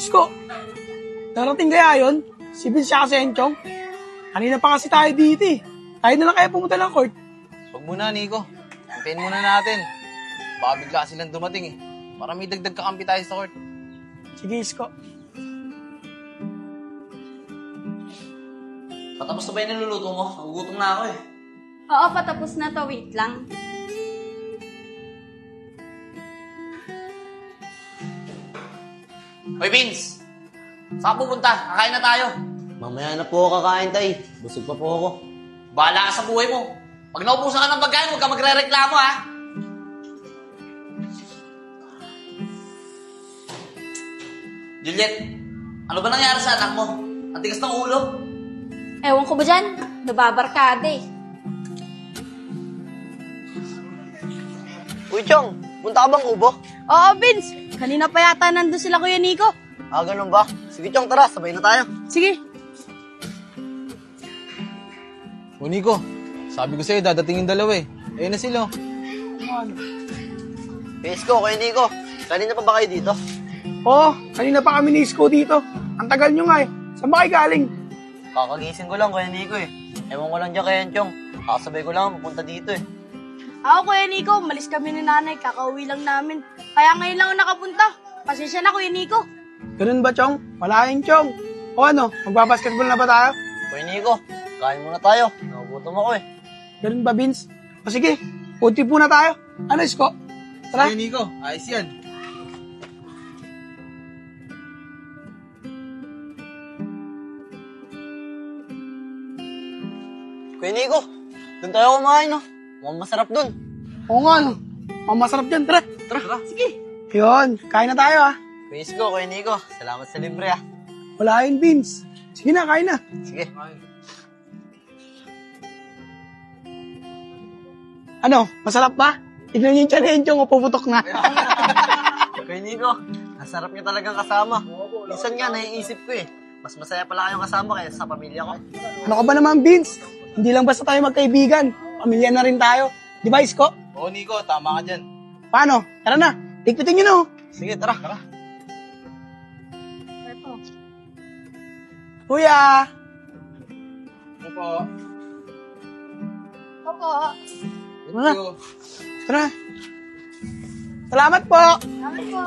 Isko, darating kaya yun? Si Vince siya kasi Enchong? Kanina pa kasi tayo dito eh. Tayo na lang kaya pumunta ng court. Huwag muna, Nico. Antayin muna natin. Baka bigla silang dumating eh. Para may dagdag kakampi tayo sa court. Sige, Isko. Patapos na ba yung niluluto mo? Nagugutom na ako eh. Oo, patapos na to. Wait lang. Hoy, Vince! Saan ka pupunta? Kakain na tayo. Mamaya na po ako kakain, tay. Busog pa po ako. Bahala ka sa buhay mo. Pag naubusan ka ng pagkain, huwag ka magre-reklamo ha. Juliet, ano ba nangyari sa anak mo? Ang tigas ng ulo. Ewan ko ba dyan? Nababarkada eh. Uy, Chong, punta ka bang ubo? Oo, Vince. Kanina pa yata nandun sila Kuya Nico. Ah, ganun ba? Sige, Chong, tara. Sabay na tayo. Sige. O Nico, sabi ko sa'yo, dadating yung dalawa eh. Ayun na sila. Isko, Kuya Nico. Kanina pa ba kayo dito? Oo, kanina pa kami ni Isko dito. Ang tagal nyo nga eh. Saan ba kayo galing? Kakagising ko lang, Kuya Nico eh. Ewan ko lang dyan kay Chong. Kakasabay ko lang, pupunta dito eh. Ako, Kuya Nico, malis kami ni nanay. Kakauwi lang namin. Kaya ngayon lang ako nakapunta. Pasensya na, Kuya Nico. Ganun ba, Chong? Wala yung Chong. O ano, magbabasketball na ba tayo? Kuya Nico, kain muna tayo. Nagugutom ako eh. Ganun ba, Vince? O sige, food trip muna tayo. Ano, Isko? Tara. Sige Nico, ayos yan. Kuya Nico, doon tayo kumain no. Mukhang masarap doon. Oo nga, no. Ang masarap dyan. Tara. Tara. Sige. Yun, kain na tayo ah. Kuya Isko, Kuya Nico, salamat sa libre ah. Wala yung Vince. Sige na, kain na. Sige. Ano, masarap ba? Tignan niyo yung challenge yung puputok na. Kuya Nico, nasarap niya talagang kasama. Minsan nga, naiisip ko eh. Mas masaya pala kayong kasama kaysa sa pamilya ko. Ano ka ba naman, Vince? Hindi lang basta tayo magkaibigan. Pamilya na rin tayo. Di ba, Isko? Oo Nico, tama ka dyan. Paano? Tara na. Tigpitin nyo na oh. Sige, tara. Tara. Kuya! Ano po? Opo. Tara. Tara. Salamat po. Salamat po.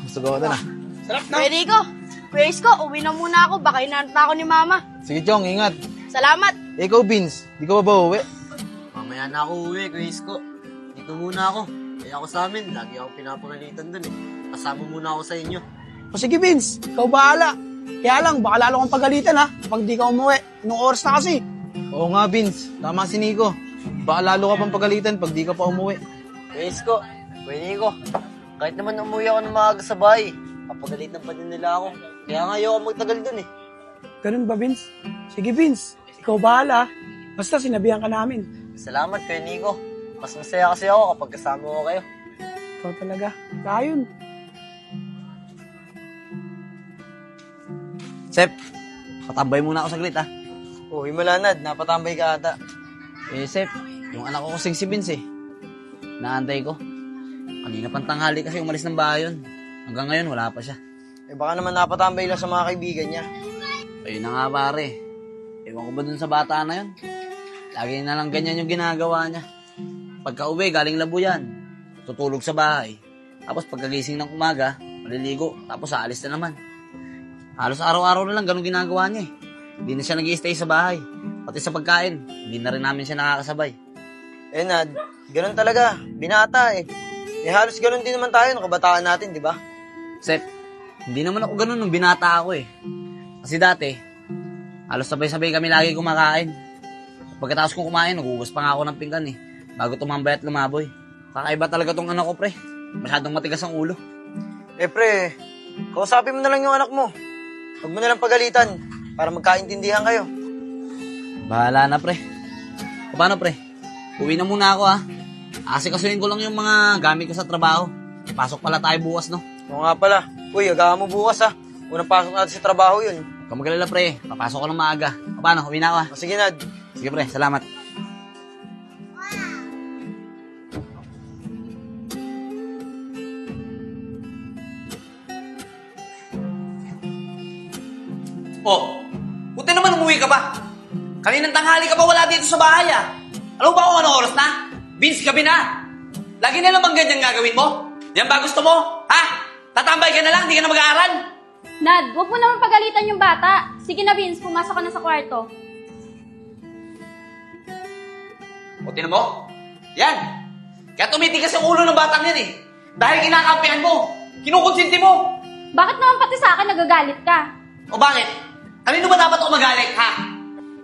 Gusto ko na. Sarap na. Kuya Nico, Kuya Isko, uwi na muna ako. Baka inanta ako ni Mama. Sige Chong, ingat. Salamat. Ikaw Vince, di ka ba uuwi? Mamaya na ako uwi, Kuya Isko. Dito muna ako. Kaya ako sa amin, lagi ako pinapagalitan dun eh. Kasama muna ako sa inyo. O sige, Vince. Ikaw bahala. Kaya lang, baka lalo kang pagalitan ha. Kapag di ka umuwi. Anong oras na kasi? Oo nga Vince, tama si Nico. Baka lalo ka pang pagalitan pag di ka pa umuwi. Kuya Isko, Kuya Nico, kahit naman umuwi ako ng maaga sa bahay, papagalitan pa din nila ako. Kaya nga ayaw ako magtagal dun eh. Ganun ba, Vince? Sige, Vince. Ikaw bahala. Basta sinabihan ka namin. Salamat, Kuya Nico. Mas masaya kasi ako kapag kasama ko kayo. Ikaw talaga. Kaya yun. Sep, patambay muna ako saglit ha. Uy, Malanad, napatambay ka ata. Sep, yung anak ko kasing si Vince eh. Naantay ko. Kanina pang tanghali kasi umalis ng bahay yun. Hanggang ngayon wala pa siya. Eh baka naman napatambay lang sa mga kaibigan niya. Ayun na nga pare. Ewan ko ba dun sa bata na yun? Lagi na lang ganyan yung ginagawa niya. Pagka uwi, galing labo yan. Tutulog sa bahay. Tapos pagkagising ng umaga, maliligo. Tapos aalis na naman. Halos araw-araw na lang ganun ginagawa niya eh. Hindi na siya nag-i-stay sa bahay. Pati sa pagkain, hindi na rin namin siya nakakasabay. Eh Nad, ganun talaga. Binata eh. Eh halos ganun din naman tayo nung kabataan natin, di ba? Sep, hindi naman ako ganun nung binata ako eh. Kasi dati, halos sabay-sabay kami lagi kumakain. Pagkatapos kong kumain, nagugas pa nga ako ng pinggan eh. Bago tumambay at lumaboy. Kakaiba talaga tong anak ko, pre. Masyadong matigas ang ulo. Eh pre, kausapin mo na lang yung anak mo. Huwag mo na lang pagalitan para magkaintindihan kayo. Bahala na, pre. O paano, pre? Uwi na muna ako, ha? Asikasuhin ko lang yung mga gamit ko sa trabaho. Pasok pala tayo bukas, no? Oo nga pala. Uy, agahan mo bukas ha. Unang pasok natin sa trabaho yun. Huwag ka magalala, pre. Papasok ko lang maaga. O paano? Uwi na ako, ha? O sige Nad. Sige, pre. Salamat. Oh, buti naman umuwi ka pa. Kaninang tanghali ka pa wala dito sa bahay ah. Alam mo ba kung anong oras na? Vince, gabi na. Lagi na lang bang ganyan gagawin mo? Yan ba gusto mo? Ha? Tatambay ka na lang, di ka na mag-aaral? Nad, huwag mo naman pagalitan yung bata. Sige na, Vince, pumasok ka na sa kwarto. O, tinan mo? Yan. Kaya tumitigas yung ulo ng batang yan eh. Dahil kinakampihan mo. Kinukonsinti mo. Bakit naman pati sa akin nagagalit ka? O bakit? Kanino ba dapat ako magalit, ha?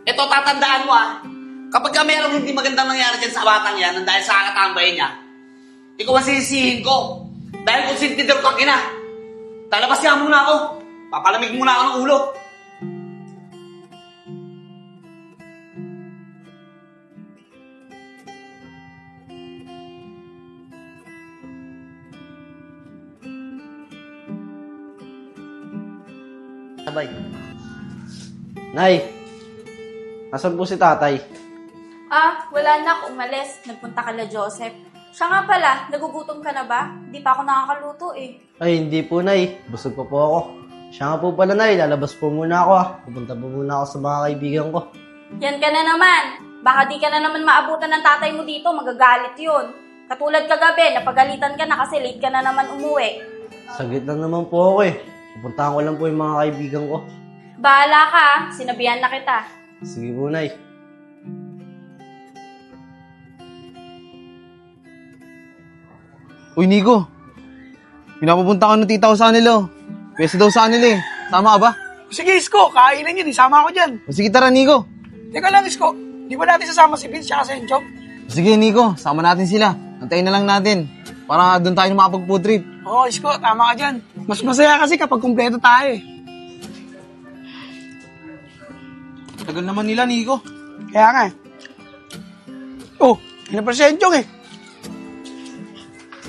Ito, tatandaan mo, ha? Kapag ka mayroong hindi magandang nangyari dyan sa batang yan, dahil sa kakatambay niya, ikaw ang sisihin ko. Dahil kung sintidor kang ina, talabas niya muna ako. Papalamig muna ako ng ulo. Sabay. Nay, nasan po si tatay? Ah, wala na, umalis. Nagpunta ka na, Joseph. Siya nga pala, nagugutom ka na ba? Hindi pa ako nakakaluto eh. Ay, hindi po, Nay. Busog pa po ako. Siya nga po pala, Nay. Lalabas po muna ako, Pupunta po muna ako sa mga kaibigan ko. Yan ka na naman. Baka di ka na naman maabutan ng tatay mo dito, magagalit yun. Katulad kagabi, napagalitan ka na kasi late ka na naman umuwi. Saglit lang naman po ako Pupuntahan ko lang po yung mga kaibigan ko. Bahala ka, sinabihan na kita. Sige po, Nay. Uy, Nico. Pinapapunta ka ng tita ko sa kanila. Pwesa daw sa kanila eh. Tama ka ba? Sige, Isko, kainan yun. Isama ako dyan. O sige, tara, Nico. Teka lang, Isko. Di ba natin sasama si Vince tsaka si Enchong? O sige, Nico. Sama natin sila. Antayin na lang natin. Para doon tayo makapag-food trip. Oo, Isko, tama ka dyan. Mas masaya kasi kapag kumpleto tayo eh. Tagal naman nila, Nico. Kaya nga eh. Oh, ilan pa si Enchong eh.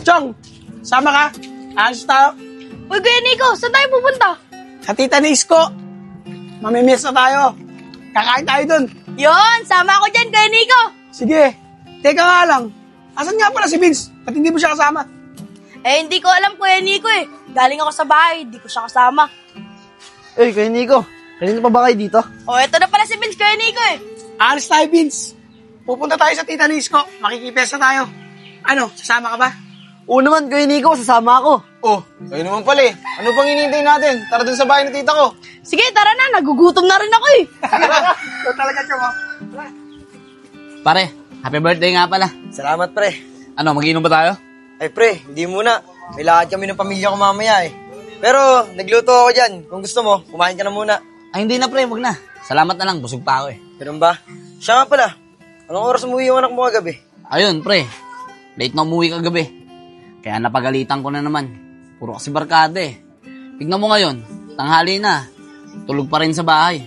Chong, sama ka? Alis tayo. Uy, Kuya Nico, saan tayo pupunta? Sa tita ni Isko. Mamimiss na tayo. Kakain tayo dun. Yon, sama ako dyan, Kuya Nico. Sige. Teka nga lang. Asan nga pala si Vince? Ba't hindi mo siya kasama? Eh, hindi ko alam, Kuya Nico eh. Galing ako sa bahay, hindi ko siya kasama. Uy, Kuya Nico. Kanina pa ba kayo dito? Oh, eto na pala si Vince, Kuya Nico eh. Alis tayo, Vince. Pupunta tayo sa tita ni Isko. Makikipesta tayo. Ano, sasama ka ba? Oo naman, Kuya Nico. Sasama ako. Oh, kayo naman pala eh. Ano pang hinihintay natin? Tara dun sa bahay ng tita ko. Sige, tara na, nagugutom na rin ako eh. Ito talaga, Chong. Pare, happy birthday nga pala. Salamat, pre. Ano, mag-inom ba tayo? Ay, pre, hindi muna. May lakad kami ng pamilya ko mamaya eh. Pero, nagluto ako dyan. Kung gusto mo, kumain ka na muna. Ay, hindi na pre, wag na. Salamat na lang, busog pa ako eh. Ganun ba? Siya nga pala. Anong oras umuwi yung anak mo kagabi? Ayun, pre. Late na umuwi kagabi. Kaya napagalitan ko na naman. Puro kasi barkada eh. Tignan mo ngayon, tanghali na. Tulog pa rin sa bahay.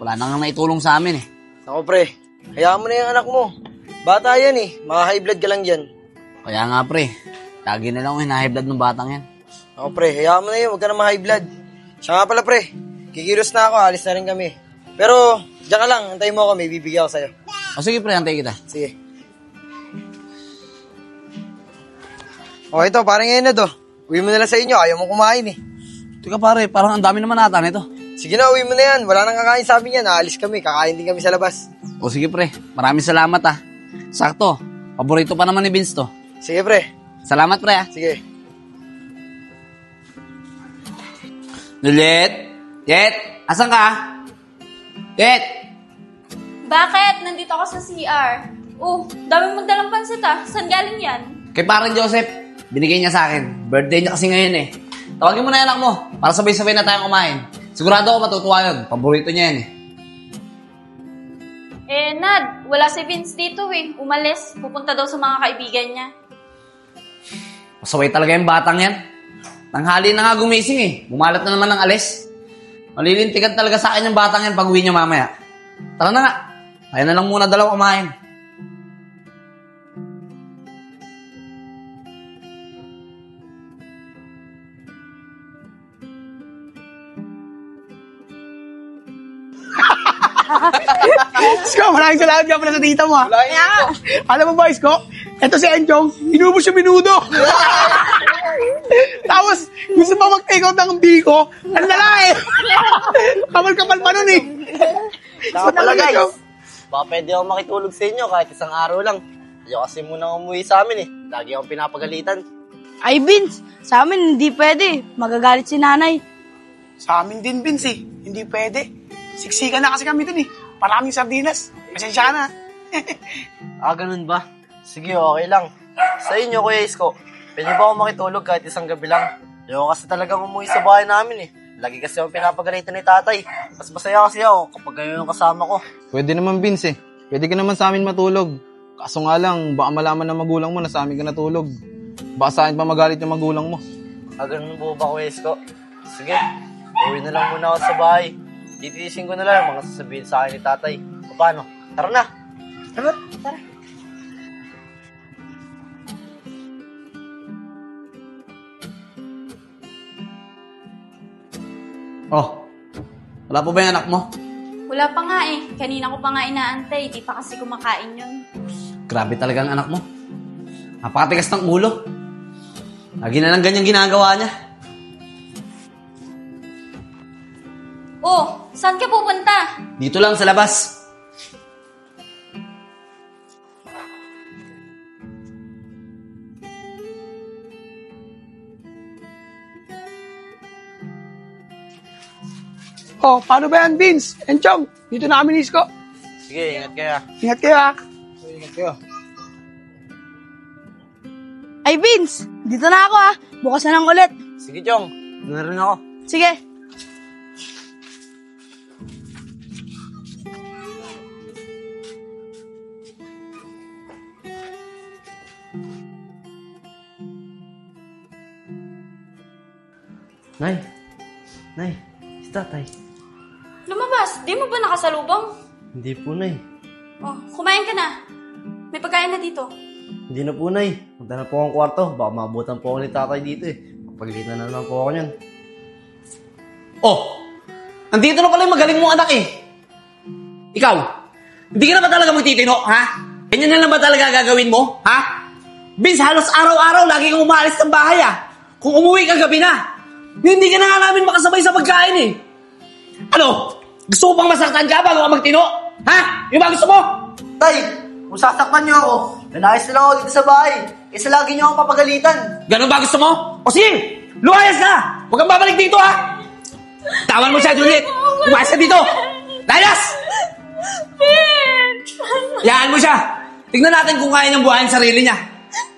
Wala nang naitulong sa amin eh. Ako, pre. Hayaan mo na yung anak mo. Bata yan eh. Mga high blood ka lang dyan. Kaya nga pre, lagi na lang ako high blood ng batang yan. Ako, pre. Hayaan mo na yun. Huwag ka na ma-high blood. Siya nga pala, pre. Kikilos na ako. Alis na rin kami. Pero, diyan ka lang. Antayin mo ako. May bibigyan ako sa'yo. O sige pre, antay kita. Sige. O, ito. Parang ngayon na to. Uwi mo na lang sa inyo. Ayaw mo kumain eh. Teka pare, parang ang dami naman ata nito. Sige na, uwi mo na yan. Wala nang kakain sa amin yan. Aalis kami. Kakain din kami sa labas. O sige pre, maraming salamat ah. Sakto, paborito pa naman ni Vince to. Sige, pre. Salamat pre ah. Sige. Lulit? Jet? Asan ka? Jet? Bakit? Nandito ako sa CR. Oh, daming magdalang pansit ah. Saan galing yan? Kay parang Joseph, binigay niya sa akin. Birthday niya kasi ngayon eh. Tawagin mo na yung anak mo, para sabay-sabay na tayong kumain. Sigurado ako matutuwa yun. Paborito niya yan eh. Eh, Nad, wala si Vince dito eh. Umalis. Pupunta daw sa mga kaibigan niya. Masaway talaga yung batang yan. Tanghali na nga gumising eh. Bumalat na naman ng alis. Malilintikan talaga sa akin yung batang yan pag uwi niya mamaya. Tara na nga. Kaya na lang muna dalaw kumain. Isko, maraming salamat ka pala sa tita mo ha. Alam mo ba, Isko? Ito si Enchong, inubos yung minudo. Tapos, Gusto pa mag-take out ng biko? Ang lalaki! Kapal-kapal pa nun eh. Saka pala Talaga, guys, Chong. baka pwede ako makitulog sa inyo kahit isang araw lang. Ayaw kasi muna umuwi sa amin eh. Lagi akong pinapagalitan. Ay, Vince, sa amin hindi pwede. Magagalit si nanay. Sa amin din, Vince eh. Hindi pwede. Siksikan na kasi kami dun eh. Maraming sardinas. Pasensya ka na. Ganun ba? Sige, okay lang. Sa inyo, Kuya Isko, pwede ba ako makitulog kahit isang gabi lang? Ayaw kasi talagang umuwi sa bahay namin eh. Lagi kasi akong pinapagalitan ni tatay. Mas masaya kasi ako kapag kayo yung kasama ko. Pwede naman, Vince eh. Pwede ka naman sa amin matulog. Kaso nga lang, baka malaman ng magulang mo na sa amin ka natulog. Baka sa akin pa magalit yung magulang mo. Ganun po ba, Kuya Isko? Sige, uwi na lang muna ako sa bahay. Titiisin ko na lang ang mga sasabihin sa akin ni tatay. O paano? Tara na! Tara. Oh, wala po ba yung anak mo? Wala pa nga eh. Kanina ko pa nga inaantay. Di pa kasi kumakain yun. Grabe talaga ang anak mo. Napakatigas ng ulo. Lagi na lang ganyan ginagawa niya. Oh, saan ka pupunta? Dito lang sa labas. Oh, paano ba yan, Vince? Enchong, dito na kami ni Isko. Sige, ingat kayo. Ingat kayo ha. Ingat kayo. Ay, Vince, dito na ako ah. Bukas na lang ulit. Sige, Chong. Doon na rin ako. Sige. Nay, si tatay. Lumabas. Di mo ba nakasalubong? Hindi po, Nay. Oh, kumain ka na. May pagkain na dito. Hindi na po, Nay. Punta na po akong kwarto. Baka maabutan po ako ni tatay dito eh. Paglitan na lang po ako niyan. Oh, andito na pala yung magaling mong anak eh. Ikaw, hindi ka na ba talaga magtitino, ha? Ganyan na lang ba talaga gagawin mo, ha? Vince, halos araw-araw lagi kang umaalis ng bahay, ah. Kung umuwi ka gabi na, hindi ka na nga namin makasabay sa pagkain eh. Ano? Gusto mo pang masaktan ka bago ka magtino? Ha? Yung ba gusto mo? Tay, kung sasaktan niyo ako, nalayas na lang ako dito sa bahay. Isa lagi niyo akong papagalitan. Ganun ba gusto mo? O sige, lumayas ka! Huwag kang babalik dito, ha? Tawan mo siya, Juliet! Lumayas ka dito! Layas! Hayaan mo siya! Tignan natin kung kaya niyang buhayin sarili niya.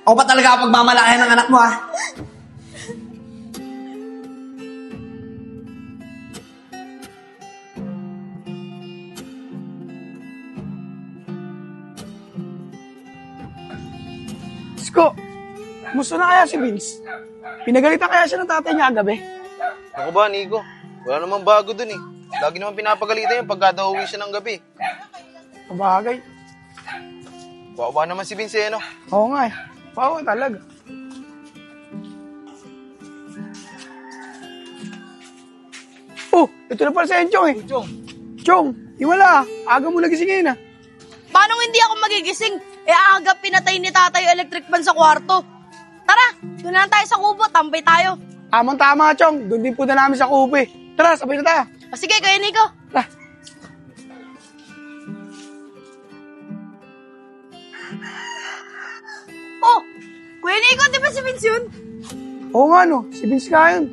Ako pa talaga ang pagmamalayan ng anak mo, ha? Isko, gusto na kaya si Vince? Pinagalitan kaya siya ng tatay niya kagabi? Ako ba, Nico? Wala namang bago dun eh. Lagi naman pinapagalitan yung pagka daw uwi siya ng gabi. Kabagay. Wawa naman si Vince, no? Oo nga eh. Wow, talaga. Oh, ito na pala si Enchong eh. Chong, wala. Aga mo nagisingin ah. Paano hindi ako magigising? Aga pinatay ni tatay yung electric fan sa kwarto. Tara, doon na lang tayo sa kubo. Tambay tayo. Tamang-tama, Chong. Doon din po na namin sa kubo eh. Tara, sabay na tayo. O sige, Kuya Nico. Tara. Oh, Kuya Nico, di ba si Vince yun? Oo nga no, si Vince nga yun.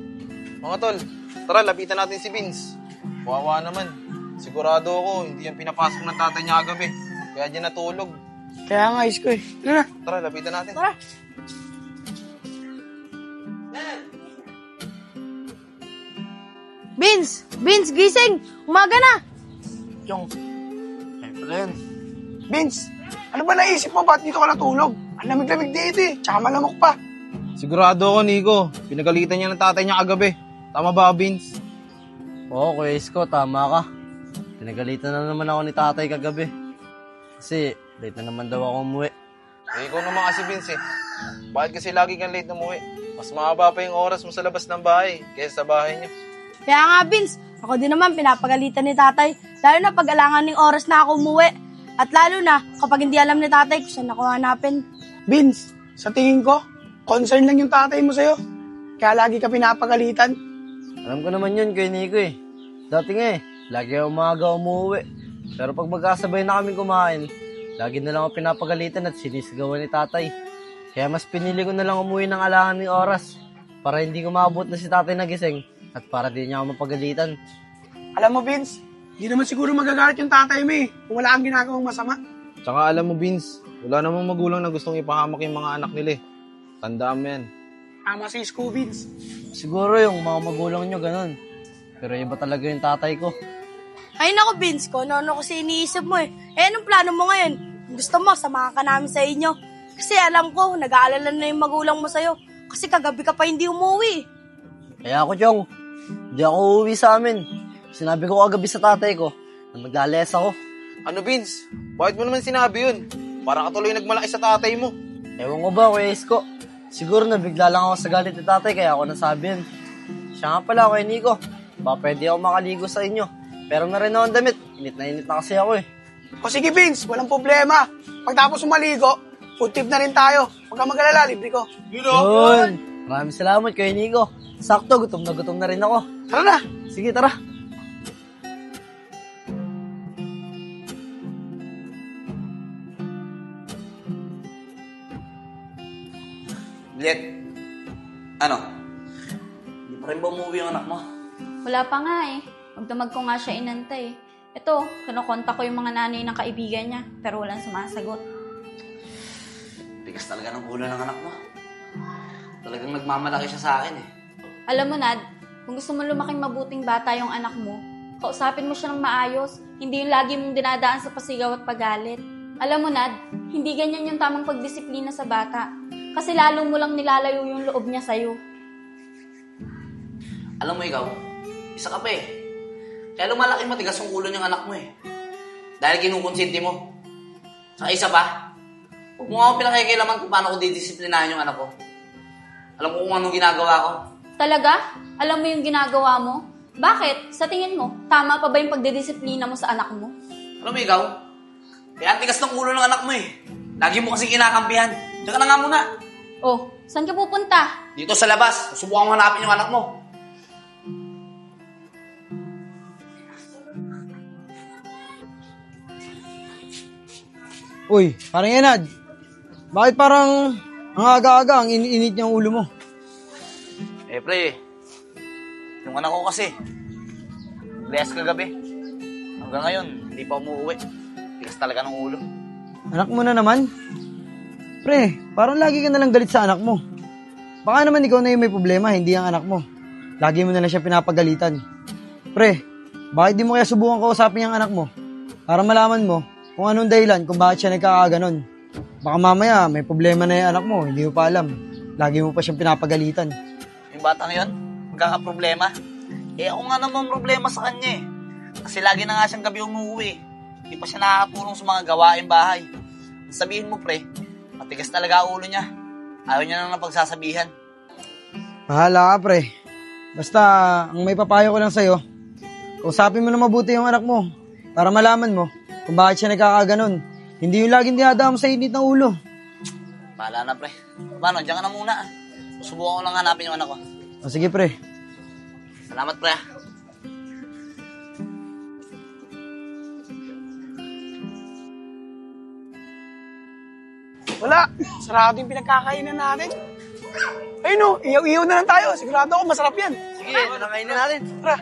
Mga tol, tara, lapitan natin si Vince. Wawa naman. Sigurado ako, hindi yan pinapasok ng tatay niya kagabi. Kaya dyan natulog. Kaya nga, Isko eh. Tara na. Tara, lapitan natin. Tara. Vince, gising. Umaga na. Chong, ay pala yun. Vince, ano ba naisip mo? Ba't dito ka natulog? Ang lamig-lamig dito eh. Tsaka malamok pa. Sigurado ako, Nico. Pinagalitan niya ng tatay niya kagabi. Tama ba, Vince? Oo, Kuya Isko, tama ka. Pinagalitan na naman ako ni tatay kagabi. Kasi, late na naman daw ako umuwi. Eh, ikaw naman kasi, Vince eh. Bakit kasi lagi kang late na umuwi? Mas mahaba pa yung oras mo sa labas ng bahay kaysa sa bahay niyo. Kaya nga, Vince, ako din naman pinapagalitan ni tatay. Lalo na pag alangan ng oras na ako umuwi. At lalo na kapag hindi alam ni tatay kung saan ako hanapin. Vince, sa tingin ko, concern lang yung tatay mo sa'yo. Kaya lagi ka pinapagalitan. Alam ko naman yun, Kuya Nico eh. Dati nga lagi ako umaga umuwi. Pero pag magkasabay na kami kumain, lagi na lang ako pinapagalitan at sinisigawan ni tatay. Kaya mas pinili ko na lang umuwi ng alangan ng oras para hindi ko maabot na si tatay nagising at para di niya ako mapagalitan. Alam mo, Vince, di naman siguro magagalit yung tatay mo kung wala kang ginagawang masama. Tsaka alam mo, Vince, wala namang magulang na gustong ipahamak yung mga anak nila eh. Tandaan mo yan. Tama si Isko, Vince. Siguro yung mga magulang nyo ganun. Pero iba talaga yung tatay ko. Ay nako, Vince, ko ano kasi iniisip mo eh. Anong plano mo ngayon? Gusto mo, samahan ka namin sa inyo. Kasi alam ko, nag-aalala na yung magulang mo sa'yo. Kasi kagabi ka pa hindi umuwi. Kaya ako, Chong, hindi ako uuwi sa amin. Sinabi ko kagabi sa tatay ko na maglalayas ako. Ano, Vince? Bakit mo naman sinabi yun? Parang katuloy nagmalaki sa tatay mo. Ewan ko ba, Kuya Isko? Siguro nabigla lang ako sa galit ni tatay kaya ako nasabi yun. Siya nga pala, Kuya Nico. Baka pwede ako makaligo sa inyo. Pero na rin ako ang damit. Init na kasi ako eh. O sige, Vince, walang problema. Pagtapos umaligo, food trip na rin tayo. Huwag kang mag-alala, libre ko. Yun! Maraming salamat, Kuya Nico. Sakto, gutom na rin ako. Tara na. Sige, tara. Juliet, ano? Hindi pa rin ba umuwi ang anak mo? Wala pa nga eh. Magdamag ko nga siya inantay. Ito, kinukontak ko yung mga nanay ng kaibigan niya, pero walang sumasagot. Bigas talaga ng ulo ng anak mo. Talagang nagmamalaki siya sa akin eh. Alam mo, Nad, kung gusto mo lumaking mabuting bata yung anak mo, kausapin mo siya ng maayos, hindi yung lagi mong dinadaan sa pasigaw at pagalit. Alam mo, Nad, hindi ganyan yung tamang pagdisiplina sa bata. Kasi lalo mo lang nilalayo yung loob niya sa'yo. Alam mo ikaw, isa ka pa eh. Kaya lumalaki matigas yung ulo ng anak mo eh. Dahil kinukonsinti mo. Saka isa pa, huwag mo nga akong pinakikilaman kung paano ko didisiplinahin yung anak ko. Alam ko kung anong ginagawa ko. Talaga? Alam mo yung ginagawa mo? Bakit? Sa tingin mo, tama pa ba yung pagdidisiplina mo sa anak mo? Alam mo ikaw, kaya ang tigas ng ulo ng anak mo eh. Lagi mo kasi kinakampihan. Diyan ka na nga muna. Oh, saan ka pupunta? Dito sa labas, subukan mo hanapin yung anak mo. Uy, parang Enad. Bakit parang ang aga-aga ang init niyang ulo mo? Eh pre, yung anak ko kasi, last kagabi. Hanggang ngayon, hindi pa umuwi. Tigas talaga ng ulo. Anak mo na naman? Pre, parang lagi ka nalang galit sa anak mo. Baka naman ikaw na yung may problema, hindi ang anak mo. Lagi mo na lang siya pinapagalitan. Pre, bakit di mo kaya subukan kausapin yung anak mo? Para malaman mo kung anong dahilan kung bakit siya nagkakaganon. Baka mamaya may problema na yung anak mo, hindi mo pa alam. Lagi mo pa siyang pinapagalitan. Yung batang yun, magkakaproblema. Eh ako nga naman problema sa kanya eh. Kasi lagi na nga siyang gabi umuwi. Hindi pa siya nakakatulong sa mga gawain bahay. Sabihin mo pre, matigas talaga ang ulo niya. Ayaw niya nang napagsasabihan. Bahala ka, pre. Basta, ang may papayo ko lang sa'yo, kausapin mo na mabuti yung anak mo para malaman mo kung bakit siya nagkakaganon. Hindi yung laging dinadama sa init ng ulo. Bahala na pre. Paano, diyan ka na muna. Susubukan ko lang hanapin yung anak ko. O sige, pre. Salamat pre. Wala. Sarado yung pinagkakainan natin. Ayun o, iyaw-iyaw na lang tayo. Sigurado ako masarap yan. Sige, nakain na natin. Tara.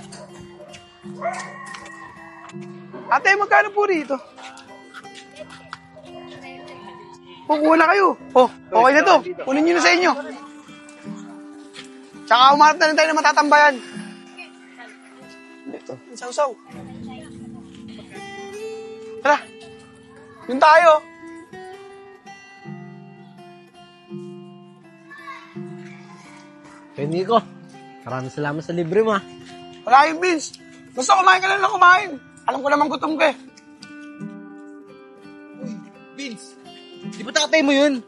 Ate, magkano po rito? Kukuha na kayo. Oh, okay na to. Kunin nyo na sa inyo. Tsaka umarap na rin tayo na matatambayan. Ito. Sausaw. Tara. Yun tayo. Kuya Nico, maraming salamat sa libre mo. Wala yung Vince. Basta kumain ka lang na kumain. Alam ko naman gutom ka eh. Vince, di ba tatay mo yun?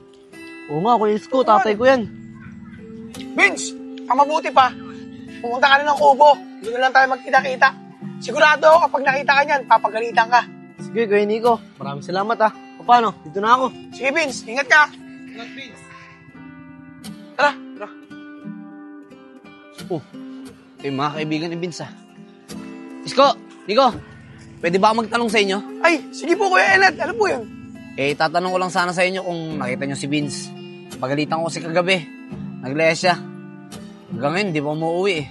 Oo nga, Kuya Isko, tatay ko yan. Vince, ang mabuti pa. Pumunta ka na ng kubo. Doon na lang tayo magkita-kita. Sigurado ako kapag nakita ka niyan, papagalitan ka. Sige, Kuya Nico, maraming salamat ah. O paano, dito na ako. Sige Vince, ingat ka. Vince. Tara, tara. Oh, ito yung mga kaibigan ni Vince ah. Isko, Nico, pwede ba ako magtanong sa inyo? Ay, sige po Kuya Enad. Ano po yun? Tatanong ko lang sana sa inyo kung nakita nyo si Vince. Pagalitan ko kasi kagabi. Naglayas siya. Hanggang ngayon, di pa umuwi eh.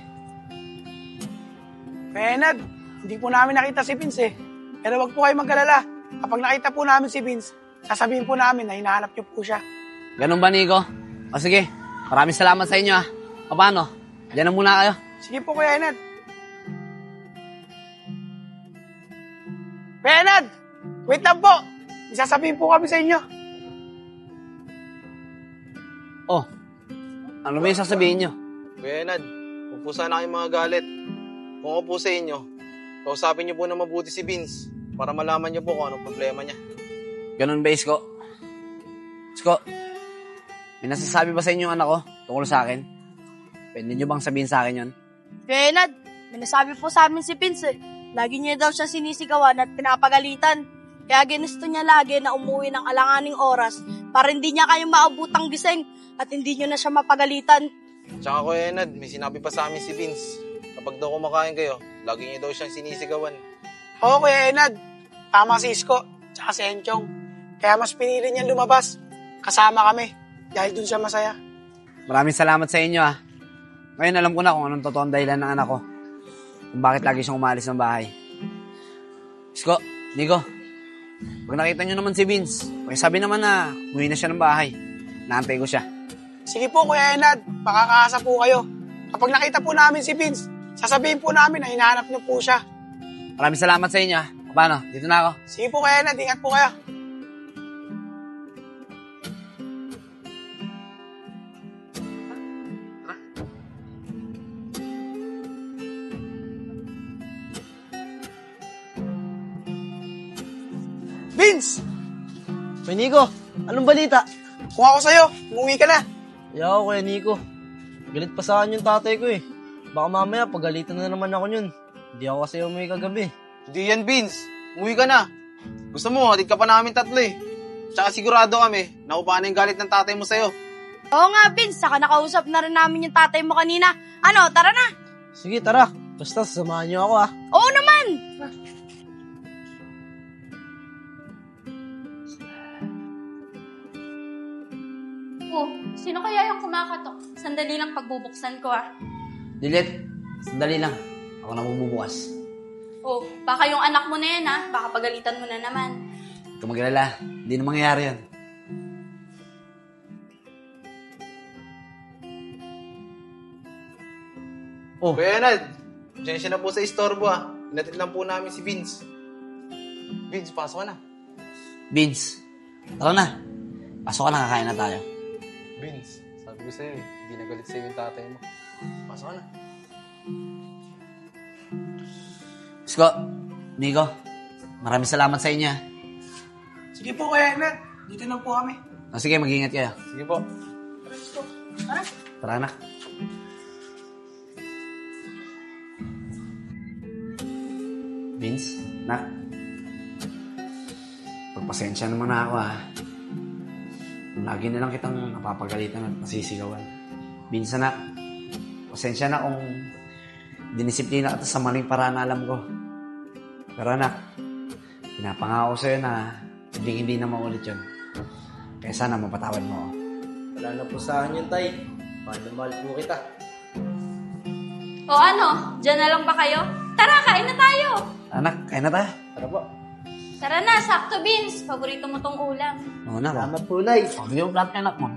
Kuya Enad, hindi po namin nakita si Vince eh. Pero wag po kayo mag-alala. Kapag nakita po namin si Vince, sasabihin po namin na hinahanap niyo po siya. Ganun ba, Nico? O sige, maraming salamat sa inyo ah. O paano? Diyan na muna kayo. Sige po Kuya Enad. Kuya Enad, wait lang po. May sasabihin po kami sa inyo. Oh, ano ba yung sasabihin nyo? Kuya Enad, huwag po sana kayong mga galit. Kung ako po sa inyo, kausapin niyo po na mabuti si Vince para malaman niyo po kung anong problema niya. Ganun ba, Isko? Isko, may nasasabi ba sa inyo yung anak ko tungkol sa akin? Pwede nyo bang sabihin sa akin yun? Kuya Enad, may nasabi po sa amin si Vince eh. Lagi niya daw siya sinisigawan at pinapagalitan. Kaya ginusto niya lagi na umuwi ng alanganing oras para hindi niya kayong maabutang gising at hindi niyo na siya mapagalitan. Tsaka Kuya Enad, may sinabi pa sa amin si Vince. Kapag daw kumakain kayo, lagi niyo daw siyang sinisigawan. Oo Kuya Enad, tama si Isko, tsaka si Enchong. Kaya mas pinili niya lumabas. Kasama kami, dahil dun siya masaya. Maraming salamat sa inyo ah. Ngayon alam ko na kung anong totoong dahilan ng anak ko. Kung bakit lagi siyang umalis ng bahay. Isko, Nico, pag nakita nyo naman si Vince, sabi naman na umuwi na siya ng bahay. Naantay ko siya. Sige po Kuya Enad, makakaasa po kayo. Kapag nakita po namin si Vince, sasabihin po namin na hinahanap niyo po siya. Maraming salamat sa inyo ah. Paano? Dito na ako. Sige po Kuya Enad, ingat po kayo. Vince! Kuya Nico, anong balita? Kung ako sa'yo, umuwi ka na. Ayaw, Kuya Nico. Galit pa sa akin yung tatay ko eh. Baka mamaya pagalitan na naman ako yun. Hindi ako kasi umuwi kagabi. Hindi yan, Vince. Umuwi ka na. Gusto mo, hatid ka pa namin tatlo eh. Tsaka sigurado kami, nakupahan na yung galit ng tatay mo sa'yo. Oo nga Vince, saka nakausap na rin namin yung tatay mo kanina. Ano, tara na. Sige, tara. Basta sasamahan niyo ako ah. Oo naman. Oh, sino kaya yung kumakatok? Sandali lang pagbubuksan ko ah. Dilit, sandali lang. Ako na bumubukas. Oh, baka yung anak mo na yan ah. Baka pagalitan mo na naman. Huwag ka mag-alala. Hindi na mangyayari yan. Oh. Kuya Enad, pasensya na po sa istorbo ah. Inatid lang po namin si Vince. Vince, pasok ka na. Vince, tara na. Pasok ka na, kakain na tayo. Vince, sabi ko sa'yo eh, hindi nagalit sa'yo yung tatay mo. Pasok ka na. Isko, Nico, maraming salamat sa inyo ah. Sige po Kuya Enad, dito na po kami. Sige, mag-ingat kayo. Sige po. Tara. Tara na. Vince, nak. Pagpasensya naman na ako ah. Lagi na lang kitang napapagalitan at nasisigawan. Vince, nak. Pasensya na kung dinisiplina kita sa maling paraan na alam ko. Pero anak, pinapangako sa'yo na hindi na maulit yun. Kaya sana mapatawad mo ako. Wala na po sa akin yun, tay. Mahal na mahal po kita. O ano, dyan na lang ba kayo? Tara, kain na tayo. Anak, kain na tayo. Tara po. Tara na, sakto Vince. Paborito mo tong ulam. Oo na, Salamat po, Nay. Sabi yung plat niya, anak mo.